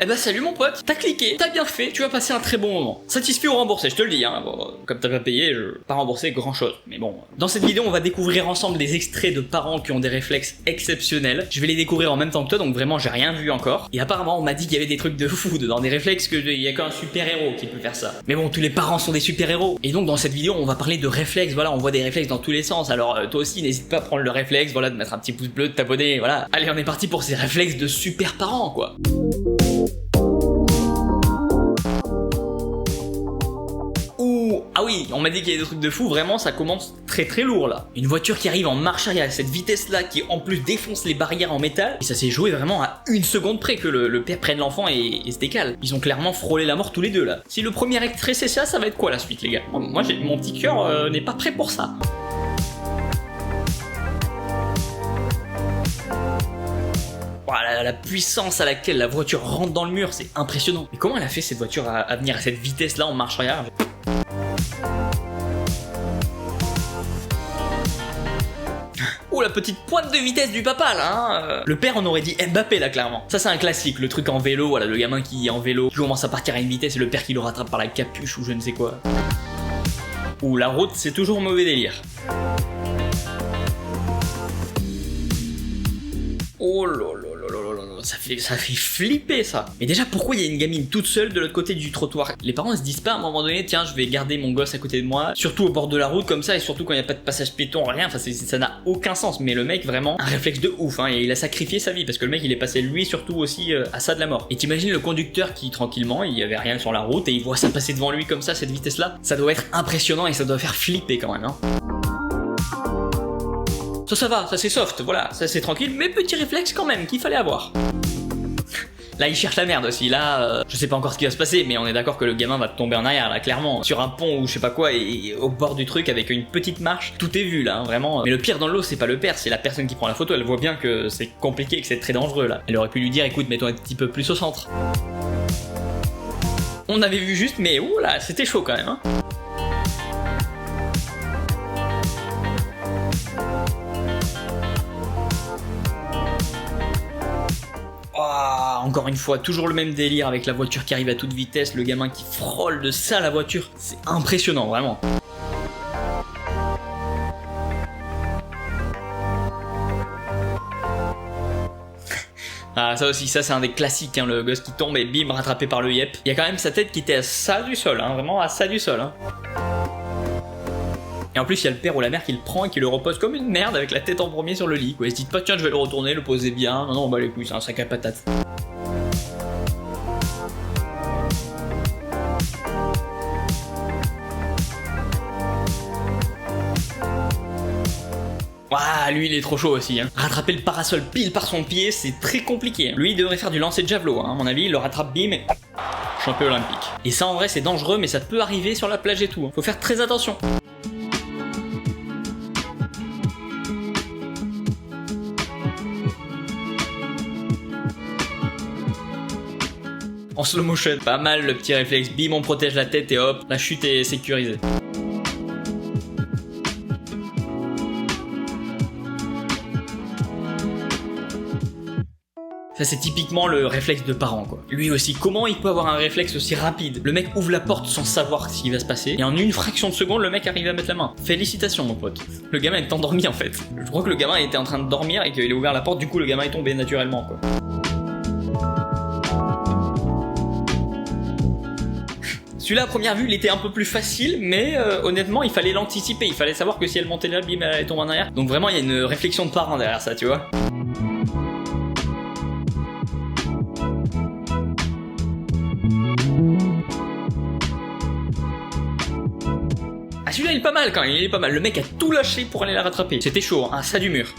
Eh bah salut mon pote, t'as cliqué, t'as bien fait, tu vas passer un très bon moment. Satisfait ou remboursé, je te le dis, hein. Bon, comme t'as pas payé, je vais pas rembourser grand chose. Mais bon, dans cette vidéo, on va découvrir ensemble des extraits de parents qui ont des réflexes exceptionnels. Je vais les découvrir en même temps que toi, donc vraiment j'ai rien vu encore. Et apparemment, on m'a dit qu'il y avait des trucs de fou dedans, des réflexes que il y a qu'un super héros qui peut faire ça. Mais bon, tous les parents sont des super héros. Et donc dans cette vidéo, on va parler de réflexes, voilà, on voit des réflexes dans tous les sens. Alors toi aussi, n'hésite pas à prendre le réflexe, voilà, de mettre un petit pouce bleu, de t'abonner, voilà. Allez, on est parti pour ces réflexes de super parents, quoi. Ah oui, on m'a dit qu'il y a des trucs de fou, vraiment ça commence très très lourd là. Une voiture qui arrive en marche arrière à cette vitesse là, qui en plus défonce les barrières en métal, et ça s'est joué vraiment à une seconde près que le père prenne l'enfant et se décale. Ils ont clairement frôlé la mort tous les deux là. Si le premier extrait c'est ça, ça va être quoi la suite les gars? Moi mon petit cœur n'est pas prêt pour ça. La puissance à laquelle la voiture rentre dans le mur, c'est impressionnant. Mais comment elle a fait cette voiture à venir à cette vitesse là en marche arrière? Oh la petite pointe de vitesse du papa là, hein. Le père on aurait dit Mbappé là clairement. Ça c'est un classique, le truc en vélo, voilà, le gamin qui est en vélo, qui commence à partir à une vitesse et le père qui le rattrape par la capuche ou je ne sais quoi. Ou la route c'est toujours mauvais délire. Oh là là là là là, ça fait flipper ça. Mais déjà pourquoi il y a une gamine toute seule de l'autre côté du trottoir? Les parents ils se disent pas à un moment donné tiens je vais garder mon gosse à côté de moi, surtout au bord de la route comme ça et surtout quand il n'y a pas de passage piéton, rien, enfin ça n'a aucun sens. Mais le mec vraiment un réflexe de ouf hein, et il a sacrifié sa vie parce que le mec il est passé lui surtout aussi à ça de la mort. Et t'imagines le conducteur qui tranquillement, il y avait rien sur la route et il voit ça passer devant lui comme ça cette vitesse là, ça doit être impressionnant et ça doit faire flipper quand même hein. Ça va, ça c'est soft, voilà, ça c'est tranquille, mais petit réflexe quand même qu'il fallait avoir. Là il cherche la merde aussi, là je sais pas encore ce qui va se passer, mais on est d'accord que le gamin va tomber en arrière là, clairement, sur un pont ou je sais pas quoi, et au bord du truc avec une petite marche, tout est vu là, hein, vraiment. Mais le pire dans l'eau c'est pas le père, c'est la personne qui prend la photo, elle voit bien que c'est compliqué et que c'est très dangereux là. Elle aurait pu lui dire écoute mets-toi un petit peu plus au centre. On avait vu juste, mais oula, c'était chaud quand même hein. Encore une fois, toujours le même délire avec la voiture qui arrive à toute vitesse, le gamin qui frôle de ça la voiture, c'est impressionnant vraiment. Ah ça aussi, ça c'est un des classiques, hein, le gosse qui tombe et bim, rattrapé par le yep. Il y a quand même sa tête qui était à ça du sol, hein, vraiment à ça du sol. Hein. Et en plus il y a le père ou la mère qui le prend et qui le repose comme une merde avec la tête en premier sur le lit, quoi. Ils se disent pas tiens je vais le retourner, le poser bien, non bah les couilles, c'est un sac à patates. Ah, lui il est trop chaud aussi hein. Rattraper le parasol pile par son pied c'est très compliqué hein. Lui il devrait faire du lancer de javelot hein. À mon avis il le rattrape bim et champion olympique. Et ça en vrai c'est dangereux mais ça peut arriver sur la plage et tout hein. Faut faire très attention. En slow motion, pas mal le petit réflexe, bim on protège la tête et hop, la chute est sécurisée. Ça c'est typiquement le réflexe de parent quoi. Lui aussi, comment il peut avoir un réflexe aussi rapide? Le mec ouvre la porte sans savoir ce qui va se passer, et en une fraction de seconde, le mec arrive à mettre la main. Félicitations mon pote. Le gamin est endormi en fait. Je crois que le gamin était en train de dormir et qu'il a ouvert la porte, du coup le gamin est tombé naturellement quoi. Celui-là à première vue il était un peu plus facile, mais honnêtement il fallait l'anticiper, il fallait savoir que si elle montait là, bim elle tombe en arrière. Donc vraiment il y a une réflexion de parent derrière ça tu vois. Ah celui-là il est pas mal quand même, il est pas mal, le mec a tout lâché pour aller la rattraper, c'était chaud, hein, ça du mur.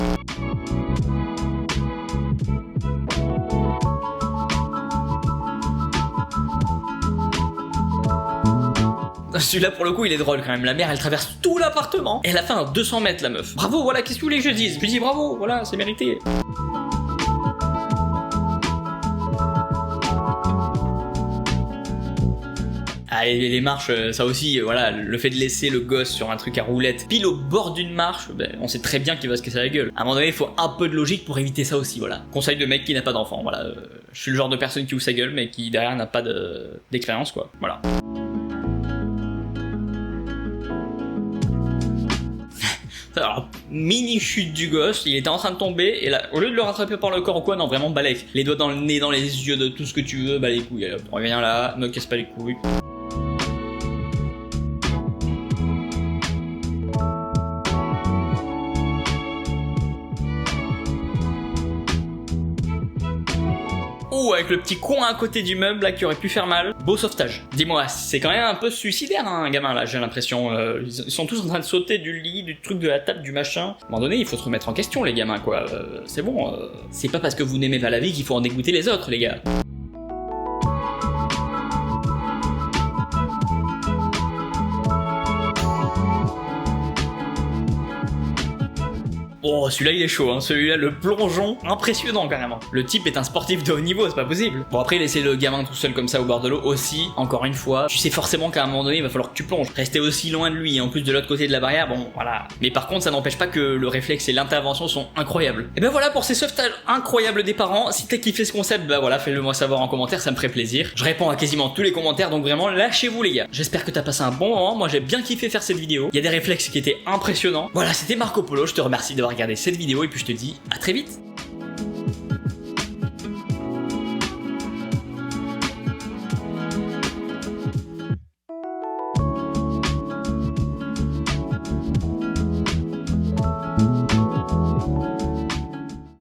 Celui-là pour le coup il est drôle quand même, la mère elle traverse tout l'appartement et elle a fait un 200 mètres la meuf. Bravo, voilà, qu'est-ce que vous voulez que je dise? Je dis bravo, voilà, c'est mérité. Ah, et les marches, ça aussi, voilà, le fait de laisser le gosse sur un truc à roulette pile au bord d'une marche, ben, on sait très bien qu'il va se casser la gueule. À un moment donné, il faut un peu de logique pour éviter ça aussi, voilà. Conseil de mec qui n'a pas d'enfant, voilà. Je suis le genre de personne qui ouvre sa gueule, mais qui derrière n'a pas d'expérience, quoi. Voilà. Alors, mini chute du gosse, il était en train de tomber, et là, au lieu de le rattraper par le corps ou quoi, non, vraiment balèque. Les doigts dans le nez, dans les yeux, de tout ce que tu veux, bah les couilles, allez, reviens là, ne casse pas les couilles. Ou avec le petit coin à côté du meuble là qui aurait pu faire mal. Beau sauvetage. Dis-moi, c'est quand même un peu suicidaire hein, un gamin là, j'ai l'impression. Ils sont tous en train de sauter du lit, du truc de la table, du machin. À un moment donné, il faut se remettre en question les gamins quoi. C'est bon, c'est pas parce que vous n'aimez pas la vie qu'il faut en dégoûter les autres les gars. Oh, celui-là il est chaud, hein. Celui-là, le plongeon, impressionnant carrément. Le type est un sportif de haut niveau, c'est pas possible. Bon après, laisser le gamin tout seul comme ça au bord de l'eau aussi, encore une fois, tu sais forcément qu'à un moment donné, il va falloir que tu plonges. Rester aussi loin de lui, en plus de l'autre côté de la barrière, bon, voilà. Mais par contre, ça n'empêche pas que le réflexe et l'intervention sont incroyables. Et ben voilà pour ces sauvetages incroyables des parents. Si t'as kiffé ce concept, bah voilà, fais-le moi savoir en commentaire, ça me ferait plaisir. Je réponds à quasiment tous les commentaires, donc vraiment, lâchez-vous les gars. J'espère que t'as passé un bon moment, moi j'ai bien kiffé faire cette vidéo. Il y a des réflexes qui étaient impressionnants. Voilà, c'était Marco Polo, je te remercie d'avoir regardé cette vidéo et puis je te dis à très vite.